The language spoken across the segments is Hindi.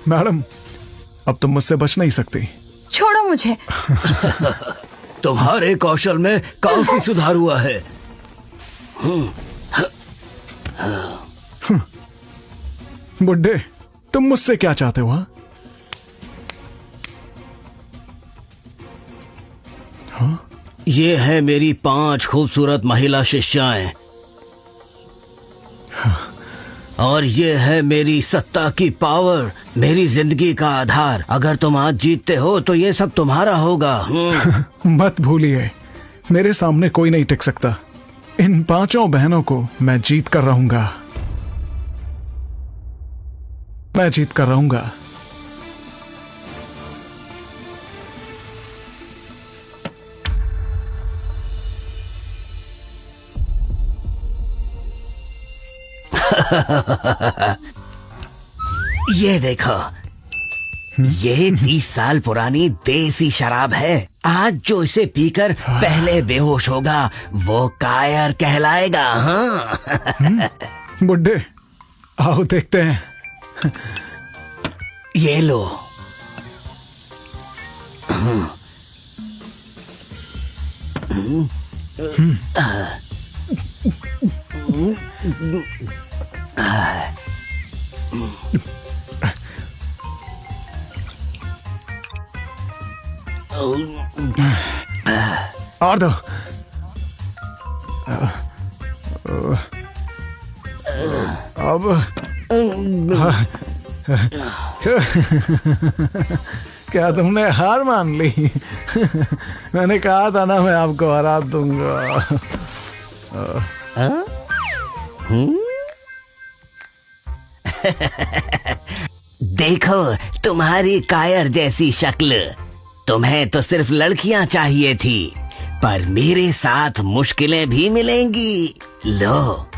मैडम, अब तुम मुझसे बच नहीं सकती। छोड़ो मुझे। तुम्हारे कौशल में काफी सुधार हुआ है। बुड्ढे, तुम मुझसे क्या चाहते हो? हाँ? ये है मेरी 5 खूबसूरत महिला शिष्याएं। और ये है मेरी सत्ता की पावर, मेरी जिंदगी का आधार। अगर तुम आज जीतते हो तो ये सब तुम्हारा होगा। मत भूलिए, मेरे सामने कोई नहीं टिक सकता। इन 5 बहनों को मैं जीत कर रहूंगा। मैं जीत कर रहूंगा। ये देखो, ये 30 साल पुरानी देसी शराब है। आज जो इसे पीकर पहले बेहोश होगा वो कायर कहलाएगा। हाँ। बुड्ढे, आओ देखते हैं। ये लो। और दो। अब क्या तुमने हार मान ली? मैंने कहा था ना, मैं आपको हरा दूंगा। देखो, तुम्हारी कायर जैसी शक्ल। तुम्हें तो सिर्फ लड़कियां चाहिए थी, पर मेरे साथ मुश्किलें भी मिलेंगी। लो,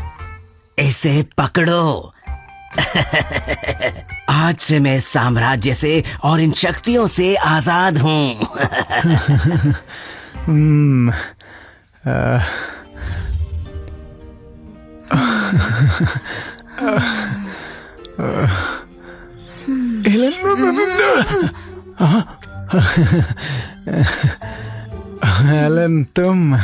इसे पकड़ो। आज से मैं इस साम्राज्य से और इन शक्तियों से आजाद हूँ। हेलन, तुम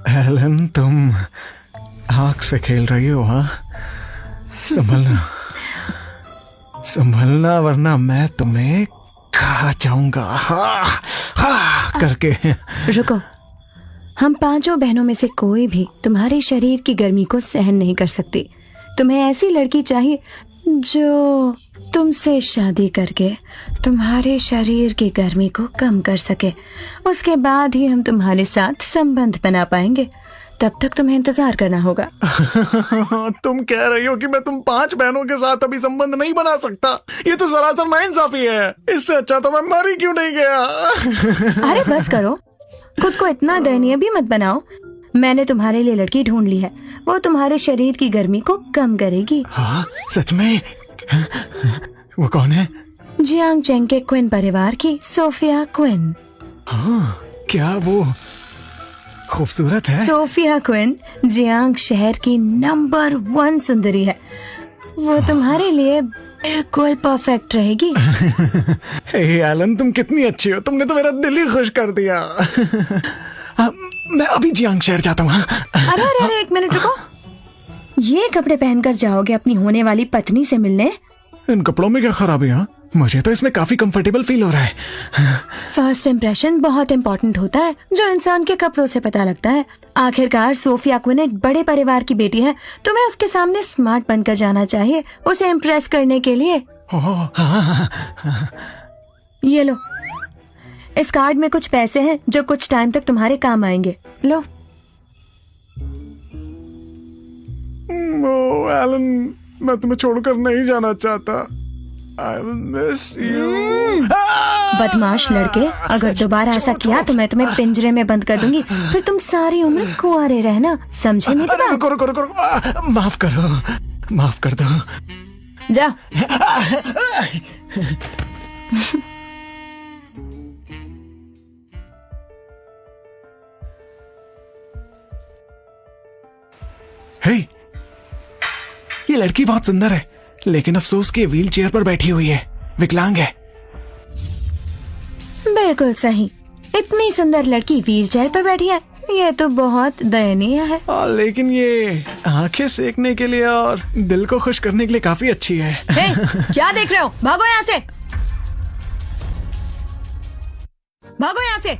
हेलन, तुम आग से खेल रही हो? हाँ, संभलना, संभलना, वरना मैं तुम्हें खा जाऊंगा। करके। रुको, हम 5 बहनों में से कोई भी तुम्हारे शरीर की गर्मी को सहन नहीं कर सकती। तुम्हें ऐसी लड़की चाहिए जो तुमसे शादी करके तुम्हारे शरीर की गर्मी को कम कर सके। उसके बाद ही हम तुम्हारे साथ संबंध बना पाएंगे। तब तक तुम्हें इंतजार करना होगा। तुम कह रही हो कि मैं तुम 5 बहनों के साथ अभी संबंध नहीं बना सकता? ये तो सरासर नाइंसाफी है। इससे अच्छा तो मैं मर ही क्यों नहीं गया। अरे बस करो, खुद को इतना दयनीय भी मत बनाओ। मैंने तुम्हारे लिए लड़की ढूंढ ली है। वो तुम्हारे शरीर की गर्मी को कम करेगी। हाँ, सच में? वो कौन है? जियांग चेंग के क्विन परिवार की सोफिया क्विन। हाँ, क्या वो खूबसूरत है? सोफिया क्विन जियांग शहर की नंबर 1 सुंदरी है। वो तुम्हारे लिए बिल्कुल परफेक्ट रहेगी। हे एलन, तुम कितनी अच्छी हो। तुमने तो मेरा दिल ही खुश कर दिया। मैं अभी जियांग शहर जाता हूँ। अरे अरे अरे, 1 मिनट रुको। ये कपड़े पहनकर जाओगे अपनी होने वाली पत्नी से मिलने? इन कपड़ों में क्या खराबी है? मुझे तो इसमें काफी कंफर्टेबल फील हो रहा है। फर्स्ट इम्प्रेशन बहुत इम्पोर्टेंट होता है, जो इंसान के कपड़ों से पता लगता है। आखिरकार सोफिया क्विनेट बड़े परिवार की बेटी है, तुम्हें उसके सामने स्मार्ट बनकर जाना चाहिए, उसे इम्प्रेस करने के लिए। ये लो, इस कार्ड में कुछ पैसे हैं जो कुछ टाइम तक तुम्हारे काम आएंगे। लो। ओह एलन, मैं तुम्हें छोड़कर नहीं जाना चाहता। I will miss you. बदमाश लड़के, अगर दोबारा ऐसा किया तो मैं तुम्हें पिंजरे में बंद कर दूंगी, फिर तुम सारी उम्र कुंवारे रहना, समझे मेरी बात? रुको रुको रुको रुको, माफ करो, माफ कर दो। जा। हे, ये लड़की बहुत सुंदर है, लेकिन अफसोस कि व्हील चेयर पर बैठी हुई है, विकलांग है। बिल्कुल सही, इतनी सुंदर लड़की व्हील चेयर पर बैठी है, ये तो बहुत दयनीय है। लेकिन ये आंखें सेकने के लिए और दिल को खुश करने के लिए काफी अच्छी है। हे, क्या देख रहे हो? भागो यहाँ से, भागो यहाँ से।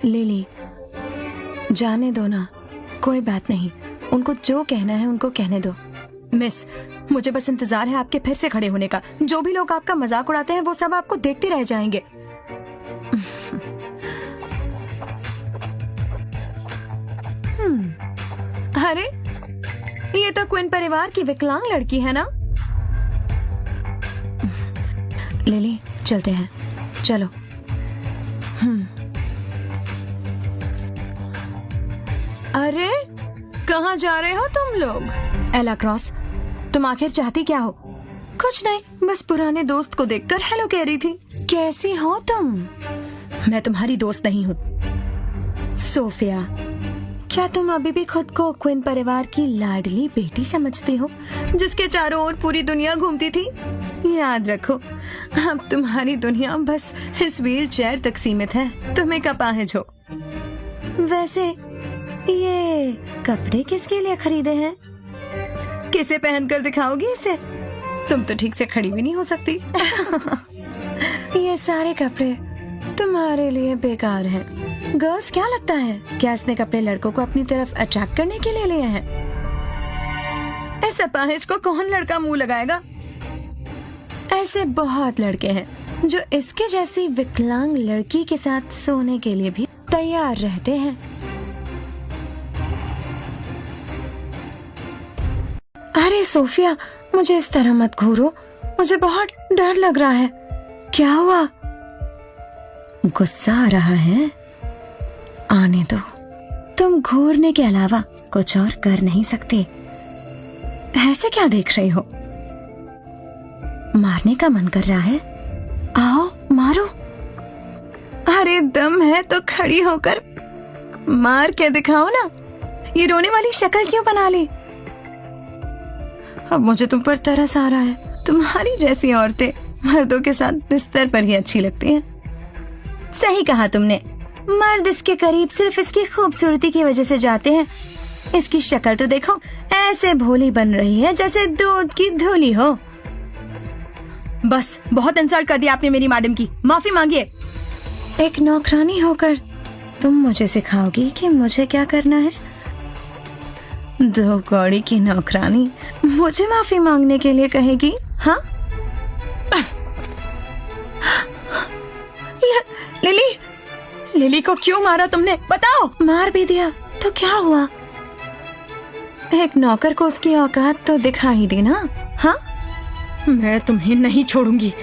लिली, जाने दो ना, कोई बात नहीं, उनको जो कहना है उनको कहने दो। मिस, मुझे बस इंतजार है आपके फिर से खड़े होने का। जो भी लोग आपका मजाक उड़ाते हैं वो सब आपको देखते रह जाएंगे। अरे, ये तो क्वीन परिवार की विकलांग लड़की है ना? लिली, चलते हैं, चलो। अरे, कहाँ जा रहे हो तुम लोग? एला क्रॉस, तुम आखिर चाहती क्या हो? कुछ नहीं, बस पुराने दोस्त को देखकर हेलो कह रही थी। कैसी हो तुम? मैं तुम्हारी दोस्त नहीं हूँ। सोफिया, क्या तुम अभी भी खुद को क्वीन परिवार की लाडली बेटी समझती हो, जिसके चारों ओर पूरी दुनिया घूमती थी? याद रखो, अब तुम्हारी दुनिया बस इस व्हील चेयर तक सीमित है। तुम्हें अपाहिज हो। वैसे ये कपड़े किसके लिए खरीदे हैं? किसे पहनकर दिखाओगी इसे? तुम तो ठीक से खड़ी भी नहीं हो सकती। ये सारे कपड़े तुम्हारे लिए बेकार हैं। गर्ल्स, क्या लगता है, क्या इसने कपड़े लड़कों को अपनी तरफ अट्रैक्ट करने के लिए लिए हैं? इस अपाहिज को कौन लड़का मुंह लगाएगा? ऐसे बहुत लड़के हैं जो इसके जैसी विकलांग लड़की के साथ सोने के लिए भी तैयार रहते हैं। अरे सोफिया, मुझे इस तरह मत घूरो, मुझे बहुत डर लग रहा है। क्या हुआ? गुस्सा आ रहा है? आने दो, तुम घूरने के अलावा कुछ और कर नहीं सकते। ऐसे क्या देख रही हो? मारने का मन कर रहा है? आओ मारो। अरे दम है तो खड़ी होकर मार के दिखाओ ना। ये रोने वाली शक्ल क्यों बना ली? अब मुझे तुम पर तरस आ रहा है। तुम्हारी जैसी औरतें मर्दों के साथ बिस्तर पर ही अच्छी लगती हैं। सही कहा तुमने, मर्द इसके करीब सिर्फ इसकी खूबसूरती की वजह से जाते हैं। इसकी शक्ल तो देखो, ऐसे भोली बन रही है जैसे दूध की धूली हो। बस, बहुत इंसल्ट कर दिया आपने मेरी मैडम की, माफी मांगिए। एक नौकरानी होकर तुम मुझे सिखाओगी कि मुझे क्या करना है? दो कौड़ी की नौकरानी मुझे माफी मांगने के लिए कहेगी? हाँ? लिली को क्यों मारा तुमने? बताओ। मार भी दिया तो क्या हुआ? एक नौकर को उसकी औकात तो दिखा ही दी ना। हाँ, मैं तुम्हें नहीं छोड़ूंगी।